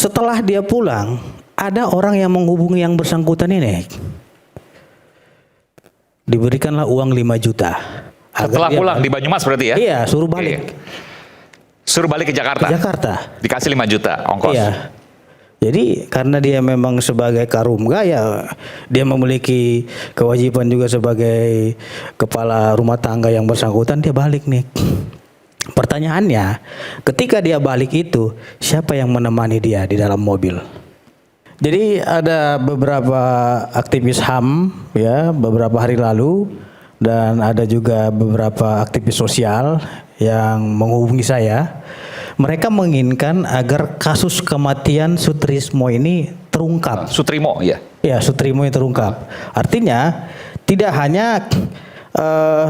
Setelah dia pulang, ada orang yang menghubungi yang bersangkutan ini. Diberikanlah uang 5 juta. Setelah pulang di Banyumas berarti ya? Iya, suruh balik. Suruh balik ke Jakarta? Ke Jakarta. Dikasih 5 juta ongkos? Iya. Jadi karena dia memang sebagai karumga ya, dia memiliki kewajiban juga sebagai kepala rumah tangga yang bersangkutan, dia balik nih. Pertanyaannya, ketika dia balik itu, siapa yang menemani dia di dalam mobil? Jadi ada beberapa aktivis HAM ya beberapa hari lalu, dan ada juga beberapa aktivis sosial yang menghubungi saya. Mereka menginginkan agar kasus kematian Sutrismo ini terungkap. Sutrimo ya? Ya, Sutrimo ini terungkap. Artinya tidak hanya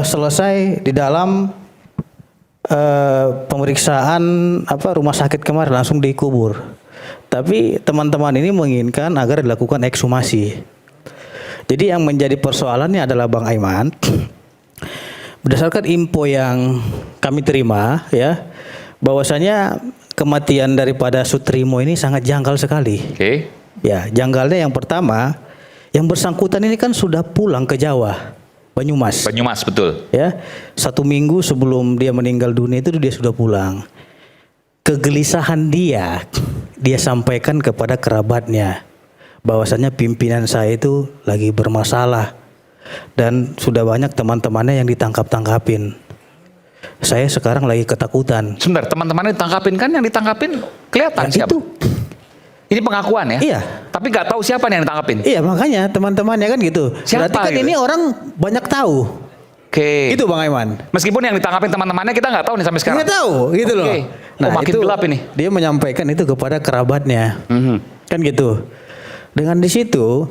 selesai di dalam pemeriksaan rumah sakit kemarin langsung dikubur. Tapi teman-teman ini menginginkan agar dilakukan ekshumasi. Jadi yang menjadi persoalannya adalah Bang Aiman, berdasarkan info yang kami terima ya, bahwasanya kematian daripada Sutrimo ini sangat janggal sekali. Oke. Ya, janggalnya yang pertama, yang bersangkutan ini kan sudah pulang ke Jawa, Banyumas. Banyumas betul. Ya, 1 minggu sebelum dia meninggal dunia itu dia sudah pulang. Kegelisahan dia sampaikan kepada kerabatnya, bahwasanya pimpinan saya itu lagi bermasalah dan sudah banyak teman-temannya yang ditangkap-tangkapin. Saya sekarang lagi ketakutan. Sebentar, teman-temannya ditangkapin kan, yang ditangkapin kelihatan Yang siapa? itu. Ini pengakuan ya? Iya. Tapi nggak tahu siapa nih yang ditangkapin? Iya, makanya teman-temannya kan gitu. Siapa Berarti kan gitu? ini orang banyak tahu. Oke. Itu Bang Aiman. Meskipun yang ditangkapin teman-temannya kita nggak tahu nih sampai sekarang. Nggak tahu, gitu loh. Oke. Oh, makin itu gelap ini. Dia menyampaikan itu kepada kerabatnya, kan gitu. Dengan di situ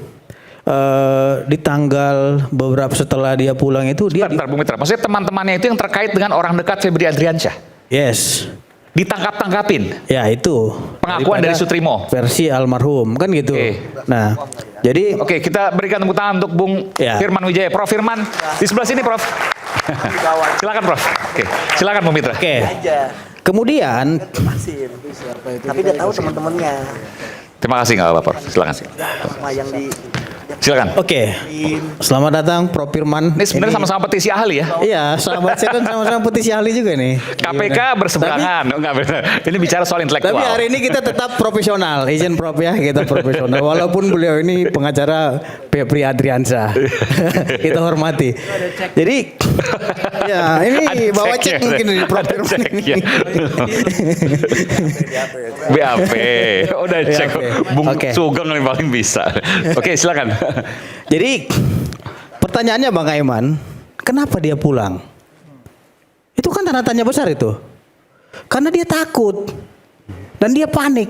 di tanggal beberapa setelah dia pulang itu Bentar, Bung Mitra. Maksudnya teman-temannya itu yang terkait dengan orang dekat Febri Adriansyah? Yes. Ditangkap-tangkapin? Ya itu. Pengakuan dari Sutrimo? Versi almarhum, kan gitu. Oke. Nah, jadi Oke, kita berikan tepuk tangan untuk Bung Firman Wijaya. Prof Firman, di sebelah sini Prof. Silakan Prof. Oke, silakan Bung Mitra. Oke. Kemudian Tapi dia tahu teman-temannya Terima kasih, nggak apa-apa Prof. Silakan. sama yang di Silakan. Oke. Selamat datang Prof Firman. Ini sebenarnya sama-sama petisi ahli ya? Iya, sahabat saya kan sama-sama petisi ahli juga nih. KPK berseberangan. Enggak benar. Ini bicara soal intelektual. Tapi hari ini kita tetap profesional, izin Prof ya, kita profesional. Walaupun beliau ini pengacara Febri Adriansyah, kita hormati. Jadi, ya ini bawa cek mungkin di Prof Firman ini. Ya. BAP. Udah cek. Bung Sugeng yang paling bisa. Oke, silakan. Jadi pertanyaannya Bang Aiman, kenapa dia pulang? Itu kan tanda tanya besar itu. Karena dia takut dan dia panik.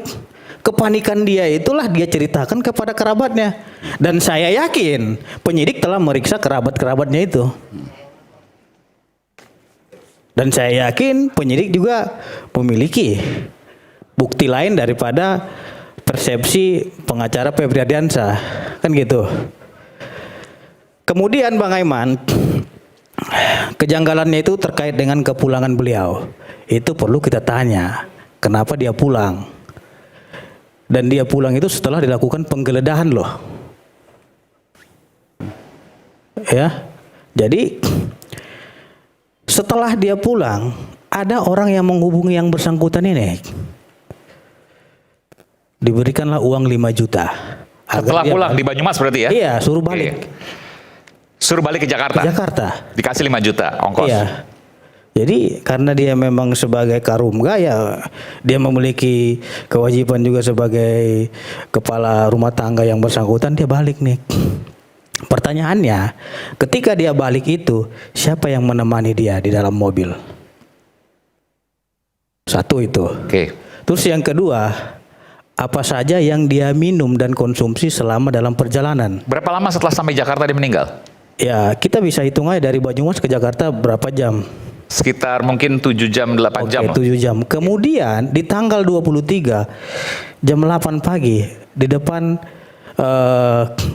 Kepanikan dia itulah dia ceritakan kepada kerabatnya. Dan saya yakin penyidik telah meriksa kerabat-kerabatnya itu. Dan saya yakin penyidik juga memiliki bukti lain daripada persepsi pengacara Febri Adriansyah, kan gitu. Kemudian Bang Aiman, kejanggalannya itu terkait dengan kepulangan beliau. Itu perlu kita tanya, kenapa dia pulang? Dan dia pulang itu setelah dilakukan penggeledahan loh. Ya. Jadi setelah dia pulang, ada orang yang menghubungi yang bersangkutan ini. Diberikanlah uang 5 juta. Setelah pulang di Banyumas berarti ya? Iya, suruh balik. Suruh balik ke Jakarta? Ke Jakarta. Dikasih 5 juta ongkos? Iya. Jadi karena dia memang sebagai karumga ya, dia memiliki kewajiban juga sebagai kepala rumah tangga yang bersangkutan, dia balik nih. Pertanyaannya, ketika dia balik itu, siapa yang menemani dia di dalam mobil? Satu itu. Oke. Terus yang kedua, apa saja yang dia minum dan konsumsi selama dalam perjalanan? Berapa lama setelah sampai Jakarta dia meninggal? Ya, kita bisa hitung aja dari Banyumas ke Jakarta berapa jam? Sekitar mungkin 7 jam, 8 jam. 7 jam. Kemudian di tanggal 23 jam 8 pagi di depan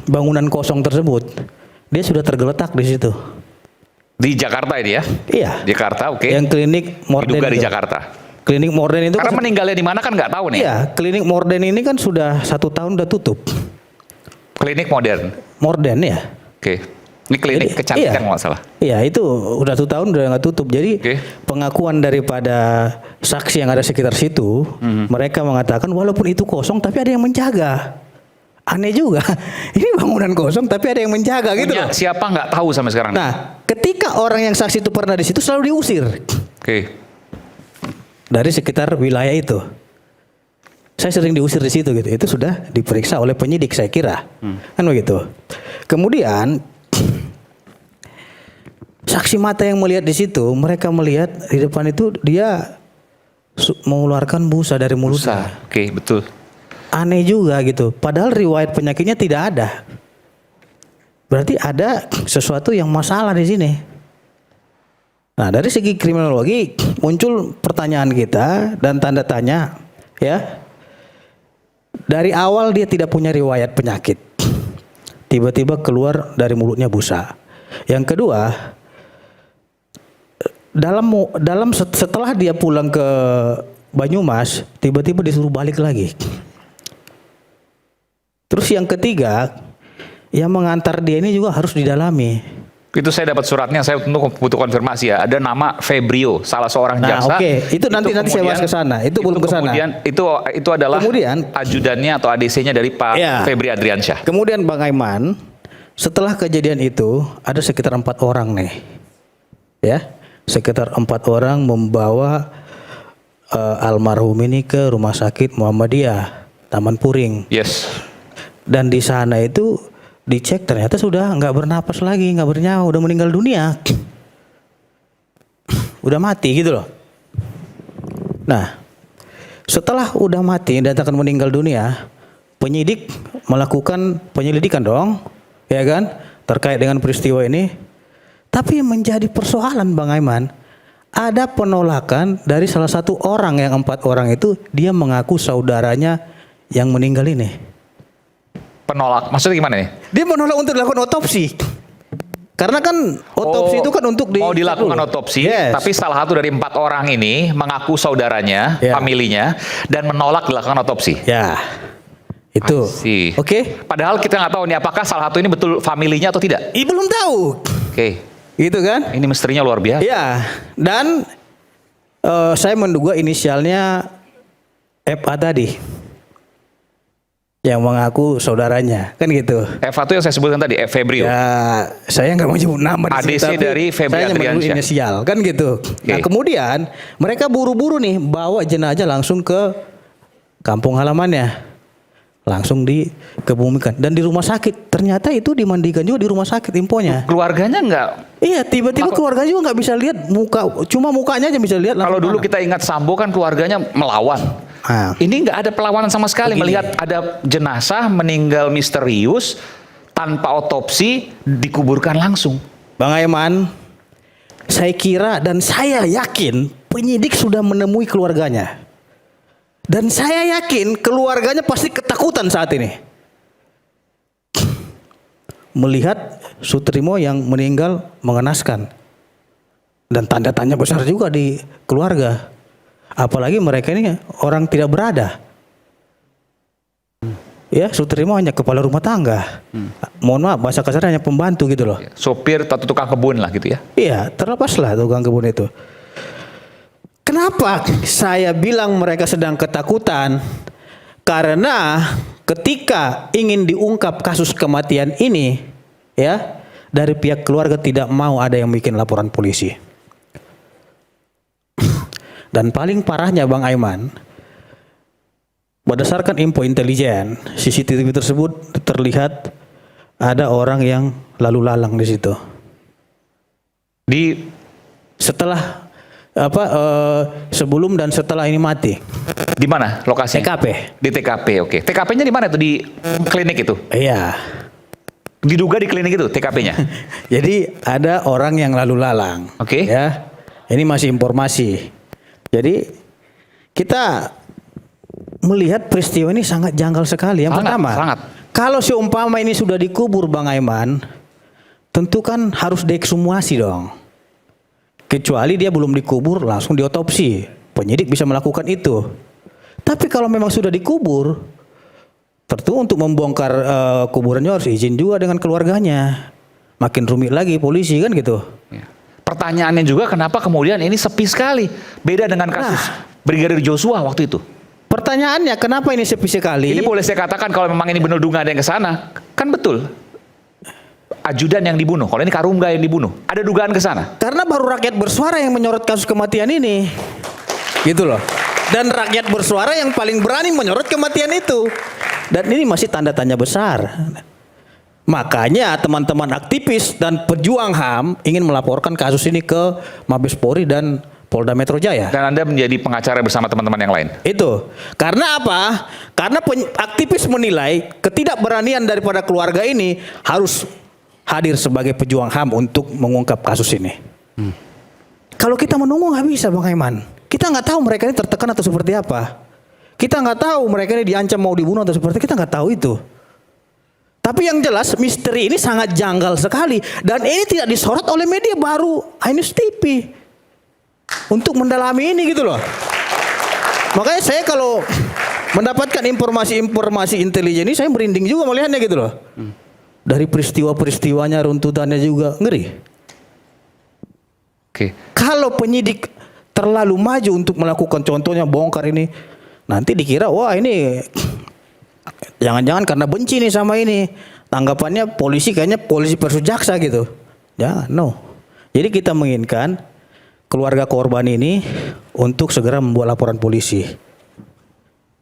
bangunan kosong tersebut, dia sudah tergeletak di situ. Di Jakarta ini ya? Iya. Jakarta, oke. Yang klinik Morden Diduga di itu. Jakarta. Klinik Morden itu Karena meninggalnya di mana kan nggak tahu nih. iya, klinik Morden ini kan sudah 1 tahun udah tutup. Klinik modern. Morden ya. Oke. Ini klinik Jadi, kecantikan iya. kalau nggak salah. Iya, itu udah 1 tahun udah nggak tutup. Jadi Oke. pengakuan daripada saksi yang ada sekitar situ, mereka mengatakan walaupun itu kosong tapi ada yang menjaga. Aneh juga. Ini bangunan kosong tapi ada yang menjaga gitu Punya loh. siapa nggak tahu sampai sekarang. Nah, ketika orang yang saksi itu pernah di situ selalu diusir Oke. dari sekitar wilayah itu. Saya sering diusir di situ gitu. Itu sudah diperiksa oleh penyidik saya kira. Kan begitu. Kemudian saksi mata yang melihat di situ, mereka melihat di depan itu dia mengeluarkan busa dari mulutnya. Susah. Oke, betul. Aneh juga gitu. Padahal riwayat penyakitnya tidak ada. Berarti ada sesuatu yang masalah di sini. Nah, dari segi kriminologi muncul pertanyaan kita dan tanda tanya, ya. Dari awal dia tidak punya riwayat penyakit. Tiba-tiba keluar dari mulutnya busa. Yang kedua, setelah dia pulang ke Banyumas, tiba-tiba disuruh balik lagi. Terus yang ketiga, yang mengantar dia ini juga harus didalami. Itu saya dapat suratnya, saya tentu butuh konfirmasi ya. Ada nama Febrio, salah seorang Nah, jaksa. oke. Itu nanti saya bahas ke sana. Itu belum ke sana. Kemudian itu adalah Kemudian ajudannya atau ADC-nya dari Pak Ya. Febri Adriansyah. Kemudian Bang Aiman, setelah kejadian itu ada sekitar 4 orang nih, ya, sekitar 4 orang membawa almarhum ini ke rumah sakit Muhammadiyah Taman Puring. Yes. Dan di sana itu dicek ternyata sudah nggak bernapas lagi, nggak bernyawa, udah meninggal dunia, udah mati gitu loh. Nah, setelah udah mati dan akan meninggal dunia, penyidik melakukan penyelidikan dong, ya kan, terkait dengan peristiwa ini. Tapi yang menjadi persoalan Bang Aiman, ada penolakan dari salah satu orang yang 4 orang itu, dia mengaku saudaranya yang meninggal ini. Penolak, maksudnya gimana nih? Dia menolak untuk dilakukan otopsi. Karena kan otopsi itu kan untuk mau dilakukan otopsi, Yes. tapi salah satu dari 4 orang ini mengaku saudaranya, Ya. familinya, dan menolak dilakukan otopsi. Ya, itu. Sih. Oke. Padahal kita nggak tahu nih apakah salah satu ini betul familinya atau tidak. Belum tahu. Oke. Gitu kan? Ini misterinya luar biasa. Ya. Dan saya menduga inisialnya FA tadi, yang mengaku saudaranya, kan gitu. Eva itu yang saya sebutkan tadi, Febrio. Ya, saya nggak mau nyebut nama di sini, ADC tapi dari Febri saya menyebut Adriansyah. inisial, kan gitu. Nah, kemudian mereka buru-buru nih bawa jenazah langsung ke kampung halamannya, langsung dikebumikan. Dan di rumah sakit, ternyata itu dimandikan juga di rumah sakit infonya. Keluarganya nggak. Iya, tiba-tiba keluarga juga nggak bisa lihat muka, cuma mukanya aja bisa lihat. Kalau dulu kita ingat Sambo kan keluarganya melawan. Nah, Ini nggak ada perlawanan sama sekali. Begini. Melihat ada jenazah meninggal misterius tanpa otopsi dikuburkan langsung. Bang Aiman, saya kira dan saya yakin penyidik sudah menemui keluarganya. Dan saya yakin keluarganya pasti ketakutan saat ini. Melihat Sutrimo yang meninggal mengenaskan. Dan tanda tanya besar juga di keluarga. Apalagi mereka ini orang tidak berada. Ya, Sutrimo hanya kepala rumah tangga. Mohon maaf, bahasa kasarnya hanya pembantu gitu loh. Sopir atau tukang kebun lah gitu ya. Iya, terlepaslah tukang kebun itu. Kenapa saya bilang mereka sedang ketakutan? Karena ketika ingin diungkap kasus kematian ini, ya, dari pihak keluarga tidak mau ada yang bikin laporan polisi. Dan paling parahnya Bang Aiman, berdasarkan info intelijen, CCTV tersebut terlihat ada orang yang lalu lalang di situ. Setelah sebelum dan setelah ini mati. Di mana lokasinya? TKP. Di TKP, oke. TKP-nya di mana tuh? Di klinik itu? Iya. Diduga di klinik itu TKP-nya? Jadi ada orang yang lalu lalang. Oke. Ya. Ini masih informasi. Jadi kita melihat peristiwa ini sangat janggal sekali. Yang pertama, kalau seumpama ini sudah dikubur Bang Aiman, tentu kan harus diekshumasi dong. Kecuali dia belum dikubur langsung diotopsi. penyidik bisa melakukan itu. Tapi kalau memang sudah dikubur, tentu untuk membongkar kuburannya harus izin juga dengan keluarganya. Makin rumit lagi polisi kan gitu. Ya. Pertanyaannya juga kenapa kemudian ini sepi sekali, beda dengan kasus Brigadir Joshua waktu itu. Pertanyaannya kenapa ini sepi sekali? Ini boleh saya katakan kalau memang ini benar dugaan ada yang ke sana, kan betul. Ajudan yang dibunuh, kalau ini Karungga yang dibunuh, ada dugaan ke sana. Karena baru rakyat bersuara yang menyorot kasus kematian ini. Gitu loh. Dan rakyat bersuara yang paling berani menyorot kematian itu. Dan ini masih tanda tanya besar. Makanya teman-teman aktivis dan pejuang HAM ingin melaporkan kasus ini ke Mabes Polri dan Polda Metro Jaya. Dan Anda menjadi pengacara bersama teman-teman yang lain. Itu. Karena apa? Karena aktivis menilai ketidakberanian daripada keluarga ini harus hadir sebagai pejuang HAM untuk mengungkap kasus ini. Kalau kita menunggu nggak bisa, Bang Aiman. Kita nggak tahu mereka ini tertekan atau seperti apa. Kita nggak tahu mereka ini diancam mau dibunuh atau seperti, kita nggak tahu itu. Tapi yang jelas misteri ini sangat janggal sekali dan ini tidak disorot oleh media baru iNews TV untuk mendalami ini gitu loh. Makanya saya kalau mendapatkan informasi intelijen ini saya merinding juga melihatnya gitu loh. Dari peristiwa-peristiwanya, runtutannya juga ngeri. Oke. Kalau penyidik terlalu maju untuk melakukan contohnya bongkar ini, nanti dikira wah ini jangan-jangan karena benci nih sama ini. Tanggapannya polisi kayaknya polisi versus jaksa gitu. Jangan, no. Jadi kita menginginkan keluarga korban ini untuk segera membuat laporan polisi.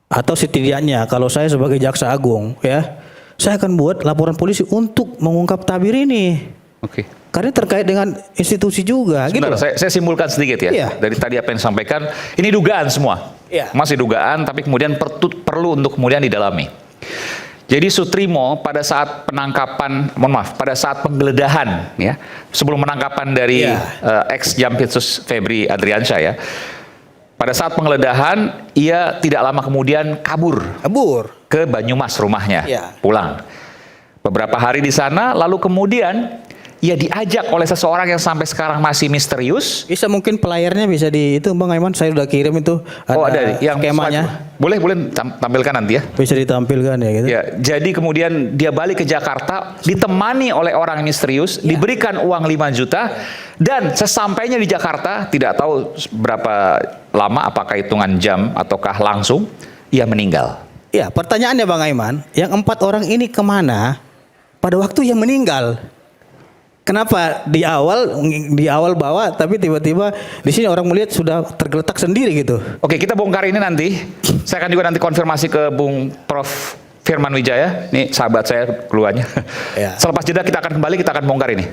Atau setidaknya kalau saya sebagai jaksa agung ya, saya akan buat laporan polisi untuk mengungkap tabir ini. Oke. Karena terkait dengan institusi juga. Sebentar, gitu. saya simpulkan sedikit ya. Iya. Dari tadi apa yang disampaikan, ini dugaan semua. Iya. Masih dugaan, tapi kemudian perlu untuk kemudian didalami. Jadi Sutrimo pada saat penangkapan, pada saat penggeledahan ya, sebelum penangkapan dari ex Jampitsus Febri Adriansyah ya, pada saat penggeledahan ia tidak lama kemudian kabur ke Banyumas rumahnya, pulang. Beberapa hari di sana, lalu kemudian ia diajak oleh seseorang yang sampai sekarang masih misterius. Bisa mungkin pelayarnya bisa di itu Bang Aiman, saya udah kirim itu. Ada yang skemanya. Boleh tampilkan nanti ya. Bisa ditampilkan ya gitu. Ya, jadi kemudian dia balik ke Jakarta ditemani oleh orang misterius, diberikan uang 5 juta dan sesampainya di Jakarta tidak tahu berapa lama, apakah hitungan jam ataukah langsung ia meninggal. Ya, pertanyaannya Bang Aiman, yang 4 orang ini kemana pada waktu yang meninggal? Kenapa di awal bawa, tapi tiba-tiba di sini orang melihat sudah tergeletak sendiri gitu? Oke, kita bongkar ini nanti. Saya akan juga nanti konfirmasi ke Bung Prof. Firman Wijaya. Ini sahabat saya keluarnya. Ya. Selepas jeda kita akan kembali, kita akan bongkar ini.